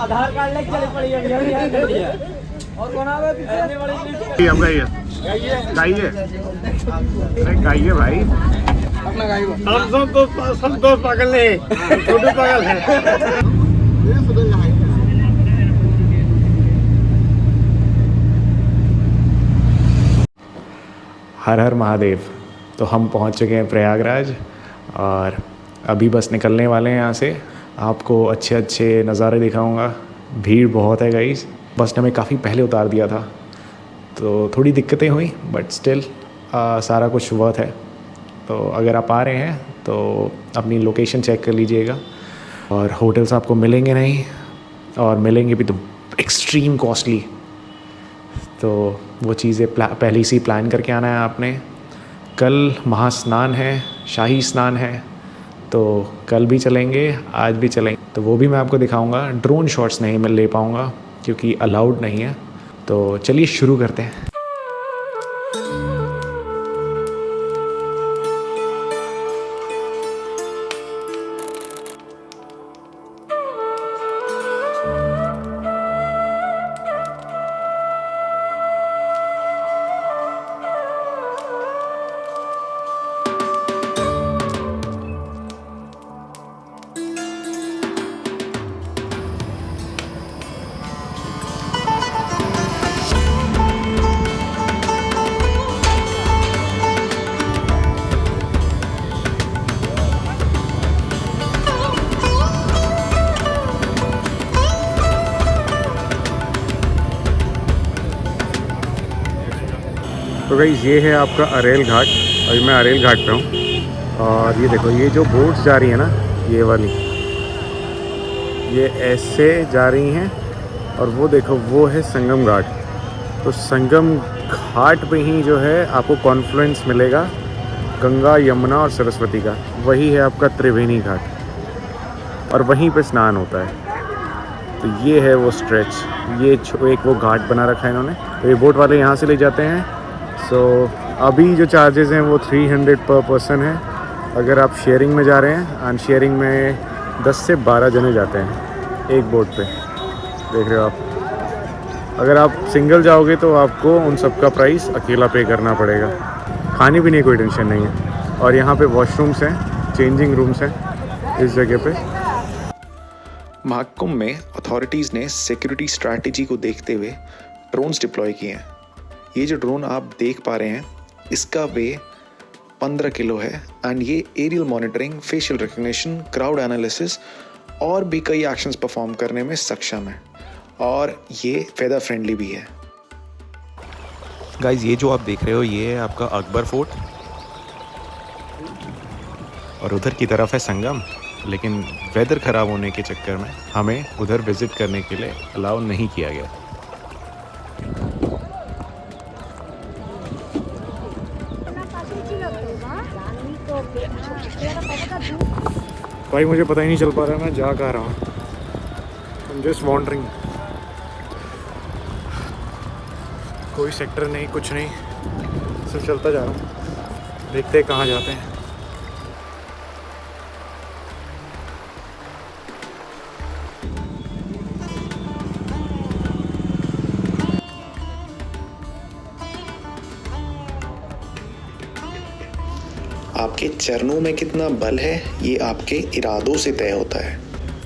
आधार card लेके चले पड़ी है और कौन आ गया पीछे? हम गाइए गाइए भाई, अपना गाई सब तो पागल है, छोटू पागल है। हर हर महादेव। तो हम पहुंच चुके हैं प्रयागराज और अभी बस निकलने वाले हैं यहाँ से। आपको अच्छे अच्छे नज़ारे दिखाऊंगा। भीड़ बहुत है गाइस, बस ने हमें काफ़ी पहले उतार दिया था तो थोड़ी दिक्कतें हुई, बट स्टिल सारा कुछ वर्थ है। तो अगर आप आ रहे हैं तो अपनी लोकेशन चेक कर लीजिएगा। और होटल्स आपको मिलेंगे नहीं, और मिलेंगे भी तो एक्सट्रीम कॉस्टली। तो वो चीज़ें पहले से ही प्लान करके आना है आपने। कल महास्नान है, शाही स्नान है, तो कल भी चलेंगे, आज भी चलेंगे। तो वो भी मैं आपको दिखाऊंगा। ड्रोन शॉट्स नहीं मैं ले पाऊंगा क्योंकि अलाउड नहीं है। तो चलिए शुरू करते हैं। तो गाइस ये है आपका अरेल घाट। अभी मैं अरेल घाट पे हूँ और ये देखो, ये जो बोट्स जा रही है ना, ये वाली, ये ऐसे जा रही हैं। और वो देखो, वो है संगम घाट। तो संगम घाट पे ही जो है आपको कॉन्फ्लुएंस मिलेगा गंगा, यमुना और सरस्वती का। वही है आपका त्रिवेणी घाट और वहीं पे स्नान होता है। तो ये है वो स्ट्रेच, ये एक वो घाट बना रखा है इन्होंने। तो ये बोट वाले यहाँ से ले जाते हैं। सो अभी जो चार्जेस हैं वो 300 पर पर्सन है। अगर आप शेयरिंग में जा रहे हैं, एंड शेयरिंग में 10 से 12 जने जाते हैं एक बोट पे, देख रहे हो आप। अगर आप सिंगल जाओगे तो आपको उन सब का प्राइस अकेला पे करना पड़ेगा। खाने पीने की कोई टेंशन नहीं है। और यहाँ पे वॉशरूम्स हैं, चेंजिंग रूम्स हैं इस जगह पे। महाकुंभ में अथॉरिटीज़ ने सिक्योरिटी स्ट्रैटेजी को देखते हुए ड्रोन्स डिप्लॉय किए हैं। ये जो ड्रोन आप देख पा रहे हैं, इसका वेट 15 किलो है एंड ये aerial monitoring, facial recognition, crowd analysis और भी कई एक्शंस परफॉर्म करने में सक्षम है। और ये वेदर फ्रेंडली भी है। गाइज, ये जो आप देख रहे हो ये है आपका अकबर फोर्ट और उधर की तरफ है संगम। लेकिन वेदर ख़राब होने के चक्कर में हमें उधर विज़िट करने के लिए अलाउ नहीं किया गया। भाई मुझे पता ही नहीं चल पा रहा मैं जा कहाँ रहा हूँ। I am just wondering. कोई सेक्टर नहीं, कुछ नहीं, सिर्फ चलता जा रहा हूँ। देखते हैं कहाँ जाते हैं। आपके चरणों में कितना बल है ये आपके इरादों से तय होता है।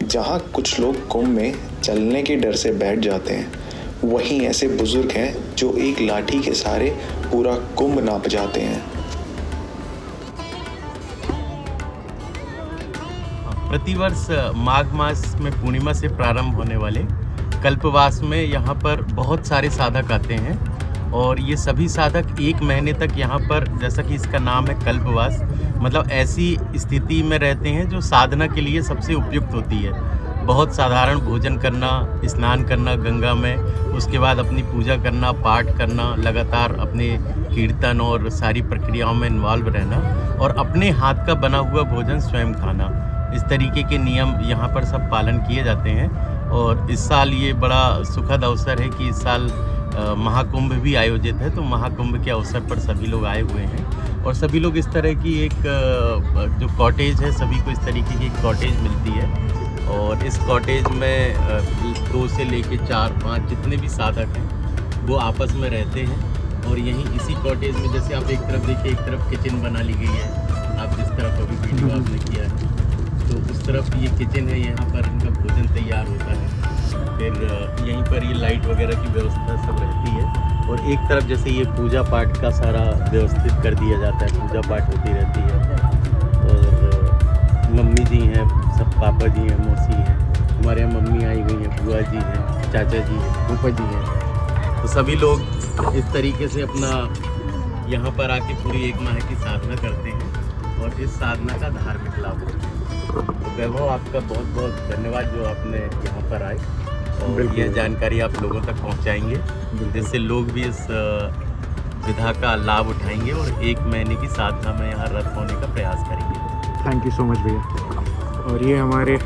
जहाँ कुछ लोग कुंभ में चलने के डर से बैठ जाते हैं, वहीं ऐसे बुजुर्ग हैं जो एक लाठी के सहारे पूरा कुंभ नाप जाते हैं। प्रतिवर्ष माघ मास में पूर्णिमा से प्रारंभ होने वाले कल्पवास में यहाँ पर बहुत सारे साधक आते हैं और ये सभी साधक 1 महीने तक यहाँ पर, जैसा कि इसका नाम है कल्पवास, मतलब ऐसी स्थिति में रहते हैं जो साधना के लिए सबसे उपयुक्त होती है। बहुत साधारण भोजन करना, स्नान करना गंगा में, उसके बाद अपनी पूजा करना, पाठ करना, लगातार अपने कीर्तन और सारी प्रक्रियाओं में इन्वॉल्व रहना और अपने हाथ का बना हुआ भोजन स्वयं खाना। इस तरीके के नियम यहाँ पर सब पालन किए जाते हैं। और इस साल ये बड़ा सुखद अवसर है कि इस साल महाकुंभ भी आयोजित है, तो महाकुंभ के अवसर पर सभी लोग आए हुए हैं और सभी लोग इस तरह की एक जो कॉटेज है, सभी को इस तरीके की एक कॉटेज मिलती है और इस कॉटेज में 2 से लेके 4-5 जितने भी साधक हैं वो आपस में रहते हैं। और यहीं इसी कॉटेज में, जैसे आप एक तरफ देखिए, एक तरफ किचन बना ली गई है, आप जिस तरफ अभी वीडियो आपने किया है, तो उस तरफ ये किचन है, यहाँ पर इनका भोजन तैयार होता है। फिर यहीं पर ये लाइट वगैरह की व्यवस्था सब रहती है और एक तरफ जैसे ये पूजा पाठ का सारा व्यवस्थित कर दिया जाता है, पूजा पाठ होती रहती है। और मम्मी जी हैं, सब पापा जी हैं, मौसी हैं, हमारे यहाँ मम्मी आई हुई हैं, बुआ जी हैं, चाचा जी हैं, फूफा जी हैं, तो सभी लोग इस तरीके से अपना यहाँ पर आके पूरी 1 माह की साधना करते हैं और इस साधना का धार्मिक लाभ होता है। तो वैभव, आपका बहुत बहुत धन्यवाद जो आपने यहाँ पर आए और यह जानकारी आप लोगों तक पहुँचाएंगे, जिससे लोग भी इस विधा का लाभ उठाएंगे और 1 महीने की साधना में यहाँ रत होने का प्रयास करेंगे। थैंक यू सो मच भैया। और ये हमारे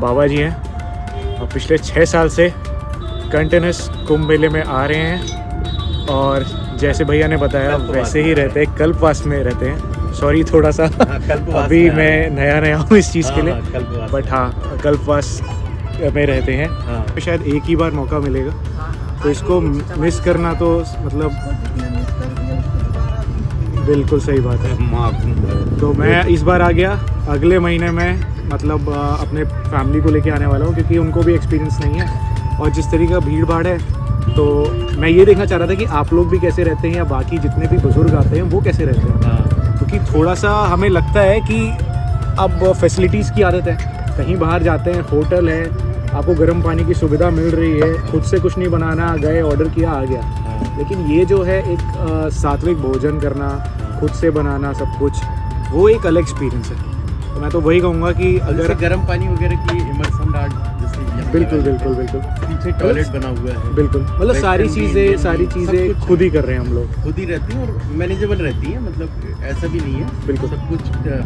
बाबा जी हैं और पिछले 6 साल से कंटिन्यूस कुंभ मेले में आ रहे हैं और जैसे भैया ने बताया वैसे ही रहते हैं, कल्पवास में रहते हैं। सॉरी थोड़ा सा अभी मैं नया हूँ इस चीज़ के लिए, बट हाँ कल्पवास में रहते हैं। तो शायद एक ही बार मौका मिलेगा, तो इसको मिस करना तो मतलब बिल्कुल सही बात है। तो मैं इस बार आ गया, अगले महीने में मतलब अपने फैमिली को लेके आने वाला हूँ, क्योंकि उनको भी एक्सपीरियंस नहीं है और जिस तरीके का भीड़ भाड़ है, तो मैं ये देखना चाह रहा था कि आप लोग भी कैसे रहते हैं या बाकी जितने भी बुजुर्ग आते हैं वो कैसे रहते हैं। क्योंकि थोड़ा सा हमें लगता है कि अब फैसिलिटीज़ की आदत है, कहीं बाहर जाते हैं, होटल है, आपको गर्म पानी की सुविधा मिल रही है, खुद से कुछ नहीं बनाना, गए ऑर्डर किया आ गया। लेकिन ये जो है एक सात्विक भोजन करना, खुद से बनाना सब कुछ, वो एक अलग एक्सपीरियंस है। तो मैं तो वही कहूँगा कि अगर गर्म पानी वगैरह की इमर्सन राड जैसे बिल्कुल पीछे टॉयलेट बना हुआ है, बिल्कुल मतलब सारी चीज़ें खुद ही कर रहे हैं हम लोग, खुद ही रहती हैं और मैनेजेबल रहती हैं, मतलब ऐसा भी नहीं है, बिल्कुल सब कुछ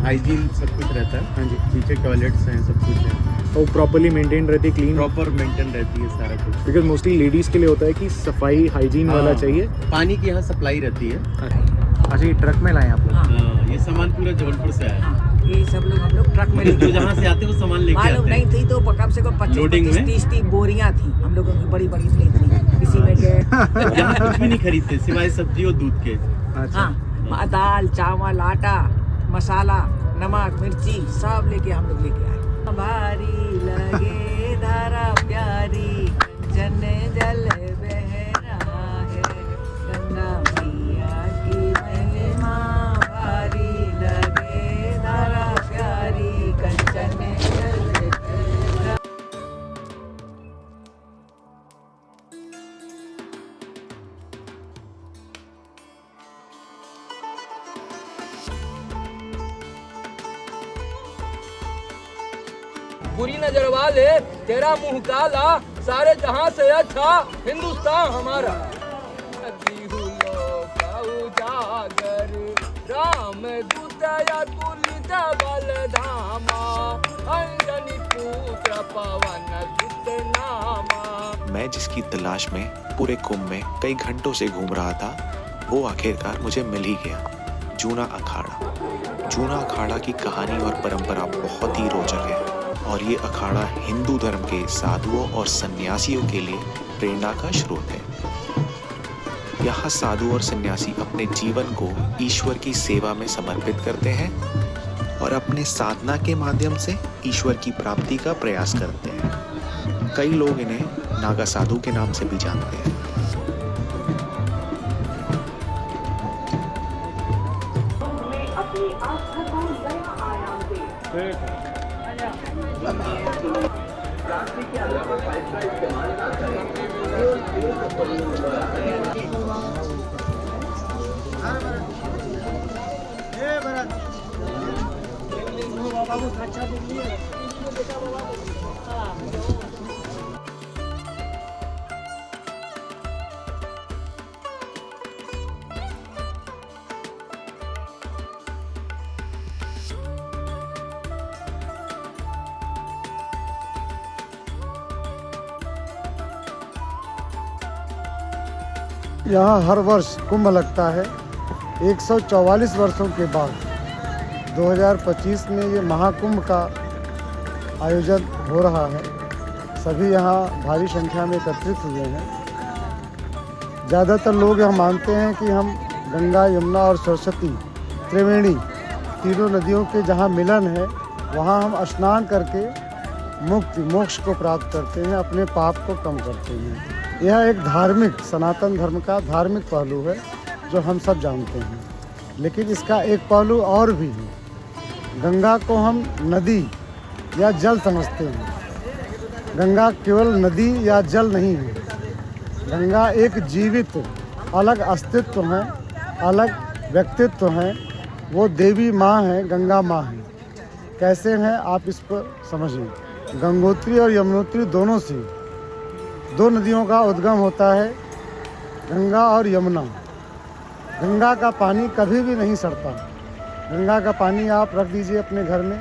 हाइजीन सब कुछ रहता है। हाँ जी, पीछे टॉयलेट्स हैं, सब कुछ है और प्रॉपरली मेंटेन रहती है, क्लीन प्रॉपर मेंटेन रहती है सारा कुछ। बिकॉज मोस्टली लेडीज़ के लिए होता है कि सफाई हाइजीन वाला चाहिए। पानी की यहाँ सप्लाई रहती है। अच्छा, ये ट्रक में लाए आप लोग? ये सामान पूरा जबलपुर से आया। ये सब लोग हम लोग ट्रक में जो जहाँ से आते हैं वो सामान लेके आते हैं। मालूम नहीं थी तो कम से कम 25-30 बोरियां थी हम लोगों की, बड़ी बड़ी प्लेट थी, इसी में के यहाँ कुछ भी नहीं खरीदते सिवाय सब्जी और दूध के। हाँ, दाल चावल आटा मसाला नमक मिर्ची सब लेके हम लोग लेके आए। भारी लगे धारा प्यारी, जन जल बह रहा है, गंगा मैया की महिमा भारी लगे धारा प्यारी, कंचन जल बुरी नजर वाले तेरा मुंह काला, सारे जहां से अच्छा हिंदुस्तान हमारा। जागर राम दूतया तुलित बल धामा, अंजनी पुत्र पवन सुत नामा। मैं जिसकी तलाश में पूरे कुंभ में कई घंटों से घूम रहा था, वो आखिरकार मुझे मिल ही गया। जूना अखाड़ा। जूना अखाड़ा की कहानी और परंपरा बहुत ही रोचक है और ये अखाड़ा हिंदू धर्म के साधुओं और सन्यासियों के लिए प्रेरणा का स्रोत है। यहाँ साधु और सन्यासी अपने जीवन को ईश्वर की सेवा में समर्पित करते हैं और अपने साधना के माध्यम से ईश्वर की प्राप्ति का प्रयास करते हैं। कई लोग इन्हें नागा साधु के नाम से भी जानते हैं। यहाँ हर वर्ष कुंभ लगता है। 144 वर्षों के बाद 2025 में ये महाकुंभ का आयोजन हो रहा है। सभी यहाँ भारी संख्या में एकत्रित हुए हैं। ज़्यादातर लोग यह मानते हैं कि हम गंगा, यमुना और सरस्वती त्रिवेणी तीनों नदियों के जहाँ मिलन है वहाँ हम स्नान करके मुक्ति मोक्ष को प्राप्त करते हैं, अपने पाप को कम करते हैं। यह एक धार्मिक, सनातन धर्म का धार्मिक पहलू है जो हम सब जानते हैं। लेकिन इसका एक पहलू और भी है। गंगा को हम नदी या जल समझते हैं। गंगा केवल नदी या जल नहीं है। गंगा एक जीवित अलग अस्तित्व है, अलग व्यक्तित्व है। वो देवी माँ है, गंगा माँ है। कैसे हैं आप इस पर समझिए। गंगोत्री और यमुनोत्री दोनों से दो नदियों का उद्गम होता है, गंगा और यमुना। गंगा का पानी कभी भी नहीं सड़ता। गंगा का पानी आप रख दीजिए अपने घर में,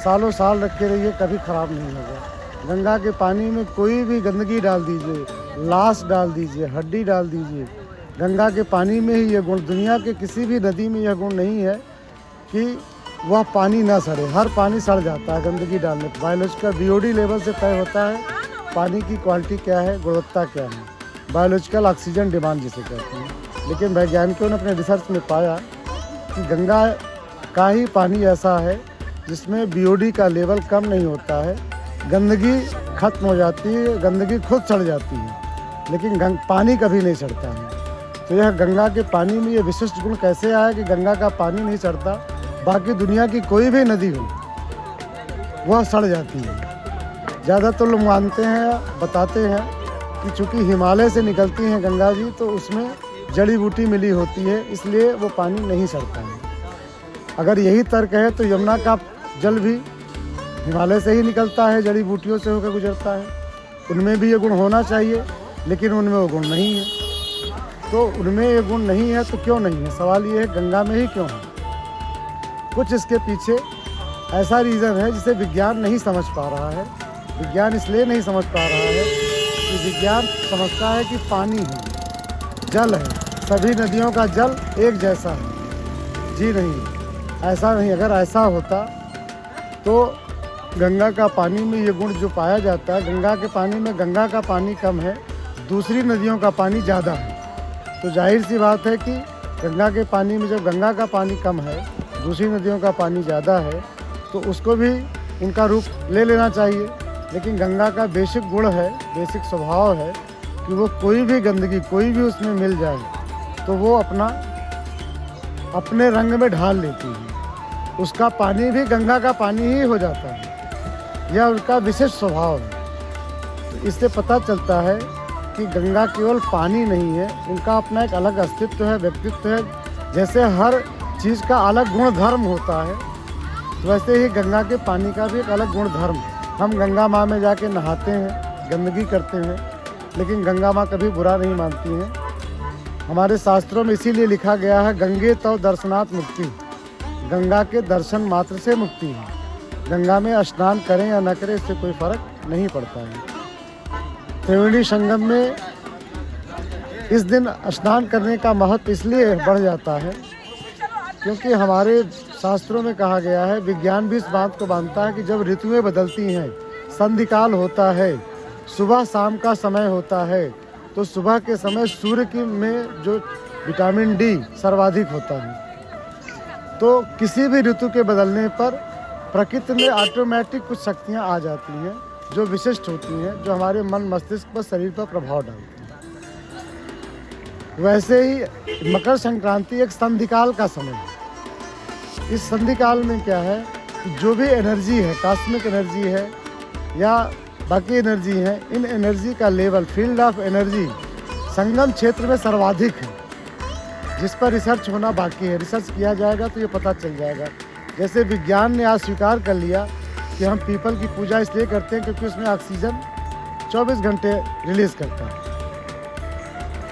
सालों साल रखे रहिए, कभी ख़राब नहीं होगा। गंगा के पानी में कोई भी गंदगी डाल दीजिए, लाश डाल दीजिए, हड्डी डाल दीजिए, गंगा के पानी में ही यह गुण, दुनिया के किसी भी नदी में यह गुण नहीं है कि वह पानी ना सड़े। हर पानी सड़ जाता है गंदगी डालने पर। बायोलॉजिकल बीओडी लेवल से तय होता है पानी की क्वालिटी क्या है, गुणवत्ता क्या है, बायोलॉजिकल ऑक्सीजन डिमांड जिसे कहते हैं। लेकिन वैज्ञानिकों ने अपने रिसर्च में पाया कि गंगा का ही पानी ऐसा है जिसमें बीओडी का लेवल कम नहीं होता है। गंदगी खत्म हो जाती है, गंदगी खुद सड़ जाती है, लेकिन पानी कभी नहीं सड़ता है। तो यह गंगा के पानी में ये विशिष्ट गुण कैसे आया कि गंगा का पानी नहीं सड़ता, बाकी दुनिया की कोई भी नदी हो वह सड़ जाती है। ज़्यादातर लोग मानते हैं, बताते हैं कि चूँकि हिमालय से निकलती हैं गंगा जी, तो उसमें जड़ी बूटी मिली होती है, इसलिए वो पानी नहीं सड़ता है। अगर यही तर्क है तो यमुना का जल भी हिमालय से ही निकलता है, जड़ी बूटियों से होकर गुजरता है। उनमें भी ये गुण होना चाहिए, लेकिन उनमें वो गुण नहीं है। तो उनमें ये गुण नहीं है तो क्यों नहीं है? सवाल ये है गंगा में ही क्यों है? कुछ इसके पीछे ऐसा रीज़न है जिसे विज्ञान नहीं समझ पा रहा है। विज्ञान इसलिए नहीं समझ पा रहा है कि विज्ञान समझता है कि पानी है, जल है, सभी नदियों का जल एक जैसा है। जी नहीं, ऐसा नहीं। अगर ऐसा होता तो गंगा का पानी में ये गुण जो पाया जाता है, गंगा के पानी में गंगा का पानी कम है, दूसरी नदियों का पानी ज़्यादा है। तो जाहिर सी बात है कि गंगा के पानी में जब गंगा का पानी कम है, दूसरी नदियों का पानी ज़्यादा है, तो उसको भी उनका रूप ले लेना चाहिए। लेकिन गंगा का बेसिक गुण है, बेसिक स्वभाव है कि वो कोई भी गंदगी कोई भी उसमें मिल जाए तो वो अपने रंग में ढाल लेती है। उसका पानी भी गंगा का पानी ही हो जाता है। यह उसका विशिष्ट स्वभाव है। तो इससे पता चलता है कि गंगा केवल पानी नहीं है, उनका अपना एक अलग अस्तित्व है, व्यक्तित्व है। जैसे हर चीज़ का अलग गुण धर्म होता है, वैसे ही गंगा के पानी का भी एक अलग गुण धर्म है। हम गंगा माँ में जाके नहाते हैं, गंदगी करते हैं, लेकिन गंगा माँ कभी बुरा नहीं मानती हैं। हमारे शास्त्रों में इसीलिए लिखा गया है, गंगे तव दर्शनात् मुक्ति। गंगा के दर्शन मात्र से मुक्ति है। गंगा में स्नान करें या न करें इससे कोई फर्क नहीं पड़ता है। त्रिवेणी संगम में इस दिन स्नान करने का महत्व इसलिए बढ़ जाता है क्योंकि हमारे शास्त्रों में कहा गया है, विज्ञान भी इस बात को मानता है कि जब ऋतुएं बदलती हैं, संधिकाल होता है, सुबह शाम का समय होता है, तो सुबह के समय सूर्य की में जो विटामिन डी सर्वाधिक होता है। तो किसी भी ऋतु के बदलने पर प्रकृति में ऑटोमेटिक कुछ शक्तियाँ आ जाती हैं जो विशिष्ट होती हैं, जो हमारे मन मस्तिष्क पर, शरीर पर प्रभाव डालती हैं। वैसे ही मकर संक्रांति एक संधिकाल का समय है। इस संधिकाल में क्या है कि जो भी एनर्जी है, कॉस्मिक एनर्जी है या बाकी एनर्जी हैं, इन एनर्जी का लेवल, फील्ड ऑफ एनर्जी संगम क्षेत्र में सर्वाधिक है, जिस पर रिसर्च होना बाकी है। रिसर्च किया जाएगा तो ये पता चल जाएगा। जैसे विज्ञान ने आज स्वीकार कर लिया कि हम पीपल की पूजा इसलिए करते हैं क्योंकि उसमें ऑक्सीजन 24 घंटे रिलीज करता है।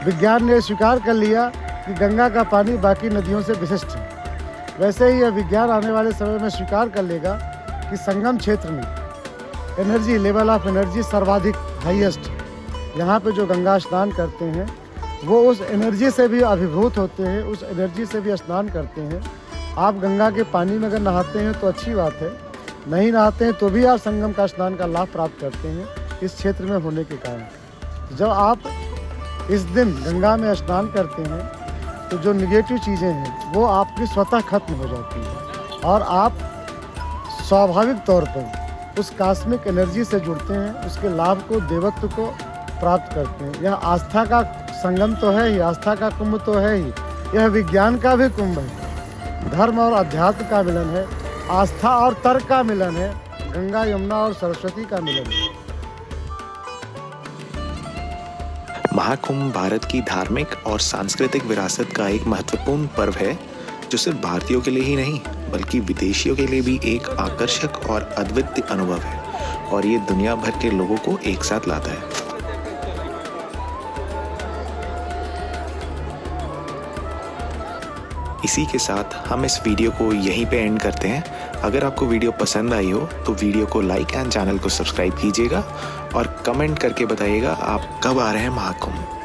विज्ञान ने स्वीकार कर लिया कि गंगा का पानी बाकी नदियों से विशिष्ट है। वैसे ही यह विज्ञान आने वाले समय में स्वीकार कर लेगा कि संगम क्षेत्र में एनर्जी, लेवल ऑफ एनर्जी सर्वाधिक हाईएस्ट है। यहाँ पे जो गंगा स्नान करते हैं वो उस एनर्जी से भी अभिभूत होते हैं, उस एनर्जी से भी स्नान करते हैं। आप गंगा के पानी में अगर नहाते हैं तो अच्छी बात है, नहीं नहाते हैं तो भी आप संगम का स्नान का लाभ प्राप्त करते हैं इस क्षेत्र में होने के कारण। जब आप इस दिन गंगा में स्नान करते हैं तो जो निगेटिव चीज़ें हैं वो आपकी स्वतः खत्म हो जाती हैं और आप स्वाभाविक तौर पर उस कॉस्मिक एनर्जी से जुड़ते हैं, उसके लाभ को, देवत्व को प्राप्त करते हैं। यह आस्था का संगम तो है ही, आस्था का कुंभ तो है ही, यह विज्ञान का भी कुंभ है। धर्म और अध्यात्म का मिलन है, आस्था और तर्क का मिलन है, गंगा, यमुना और सरस्वती का मिलन है। महाकुंभ भारत की धार्मिक और सांस्कृतिक विरासत का एक महत्वपूर्ण पर्व है जो सिर्फ भारतीयों के लिए ही नहीं बल्कि विदेशियों के लिए भी एक आकर्षक और अद्वितीय अनुभव है और ये दुनिया भर के लोगों को एक साथ लाता है। इसी के साथ हम इस वीडियो को यहीं पे एंड करते हैं। अगर आपको वीडियो पसंद आई हो तो वीडियो को लाइक एंड चैनल को सब्सक्राइब कीजिएगा और कमेंट करके बताइएगा आप कब आ रहे हैं महाकुंभ।